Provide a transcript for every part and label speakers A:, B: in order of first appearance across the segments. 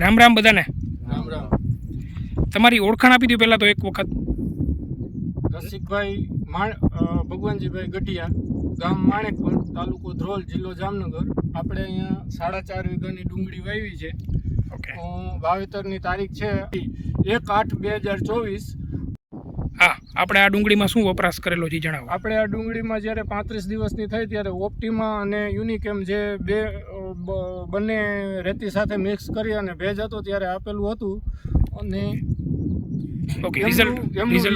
A: રામ રામ બધાને.
B: રામ રામ.
A: તમારી ઓળખાણ આપી દો પહેલાં તો એક વખત.
B: રસિકભાઈ ભગવાનજીભાઈ ગઢિયા, ગામ માણેકપર, તાલુકો ધ્રોલ, જિલ્લો જામનગર. આપણે અહીંયા 4.5 વીઘાની ડુંગળી વાવી છે.
A: ઓકે.
B: વાવેતરની તારીખ છે 1/8/2024.
A: હા, આપણે આ ડુંગળીમાં શું વપરાશ કરેલો છે જણાવો.
B: આપણે આ ડુંગળીમાં જ્યારે 35 દિવસની થઈ ત્યારે ઓપ્ટિમા અને યુનિકેમ જે બંને રેતી સાથે મિક્સ કરી અને ભેજ હતો ત્યારે આપેલું હતું. અને
A: ઓકે, રિઝલ્ટ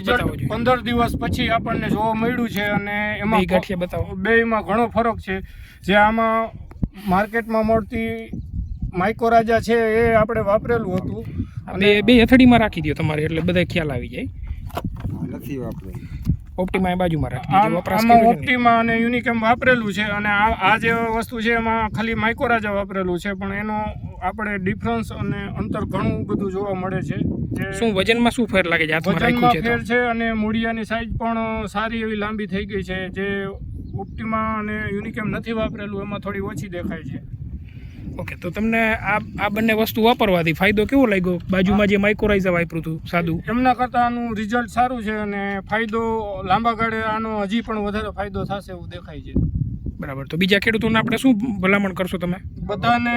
A: બતાવો જોઈએ.
B: 15 દિવસ પછી આપણને જોવા મળ્યું છે અને એમાં
A: બે ગાંઠિયા બતાવો.
B: બેયમાં ઘણો ફરક છે. જે આમાં માર્કેટમાં મળતી માઇકોરાજા છે એ આપણે વાપરેલું હતું.
A: અને બે હથડીમાં રાખી દો તમારે, એટલે બધા ખ્યાલ આવી જાય.
C: નથી વાપરેલું.
A: ઓપ્ટિમા એ બાજુમાં રાખી દો. વપરાશ
B: આમાં
A: કર્યો છે ને?
B: ઓપ્ટિમા અને યુનિકેમ વાપરેલું છે અને આ જે વસ્તુ છે એમાં ખાલી માઇકોરાજા વાપરેલું છે, પણ એનો આપણે ડિફરન્સ અને અંતર ઘણું બધું જોવા મળે છે.
A: શું વજનમાં શું ફેર લાગે છે? હાથમાં રાખ્યું
B: વજનમાં
A: છે
B: ફેર
A: તો?
B: છે અને મૂળિયાની સાઈઝ પણ સારી એવી લાંબી થઈ ગઈ છે. જે ઓપ્ટિમા અને યુનિકેમ નથી વાપરેલું એમાં થોડી ઓછી દેખાય છે.
A: ઓકે, તો તમને આ બંને વસ્તુ વાપરવાથી ફાયદો કેવો લાગ્યો? બાજુમાં જે માઇક્રોરાઇઝર વાપર્યું હતું સાદું,
B: એમના કરતાં આનું રિઝલ્ટ સારું છે અને ફાયદો લાંબા ગાળે આનો હજી પણ વધારે ફાયદો થશે એવું દેખાય છે.
A: બરાબર. તો બીજા ખેડૂતોને આપણે શું ભલામણ કરશો તમે?
B: બધાને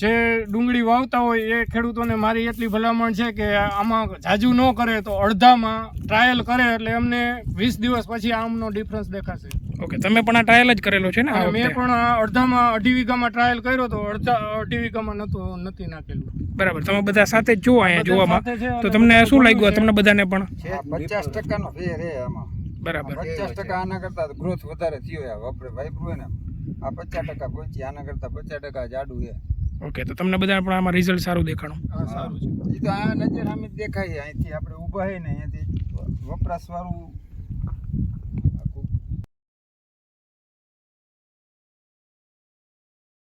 B: જે ડુંગળી વાવતા હોય એ ખેડૂતોને મારી એટલી ભલામણ છે કે આમાં જાજુ ન કરે તો અડધામાં ટ્રાયલ કરે એટલે એમને 20 દિવસ પછી આમનો ડિફરન્સ દેખાશે.
A: ઓકે, તમે પણ આ ટ્રાયલ જ કરેલો છે ને? આ
B: મેં
A: વખતે?
B: પણ અડધામાં 2.5 વીઘામાં ટ્રાયલ કર્યો તો 2.5 વીઘામાં નથી નાખેલું.
A: બરાબર. તમે બધા સાથે જ જો અહીંયા
B: બધા
A: જોવામાં,
B: સાથે છે
A: તો
B: અને
A: તમને
B: બધું
A: શું
B: ઘણું
A: લાગ્યું
B: છે.
A: તમને બધાને પણ?
C: 50% ફેર હે આમાં.
A: બરાબર.
C: 50% આના કરતા ગ્રોથ વધારે થયો છે. વાપરે વાપરું હોય ને આ 50% પહોંચી, આના કરતા 50% જાડું છે.
A: ઓકે, તો તમને બધા પણ આમાં રિઝલ્ટ સારું દેખાણું.
B: હા, સારું છે.
C: એ તો આ નજર સામે જ દેખાય છે. અહીંથી આપણે ઊભા છે ને અહીંયાથી વપરાશ વાળું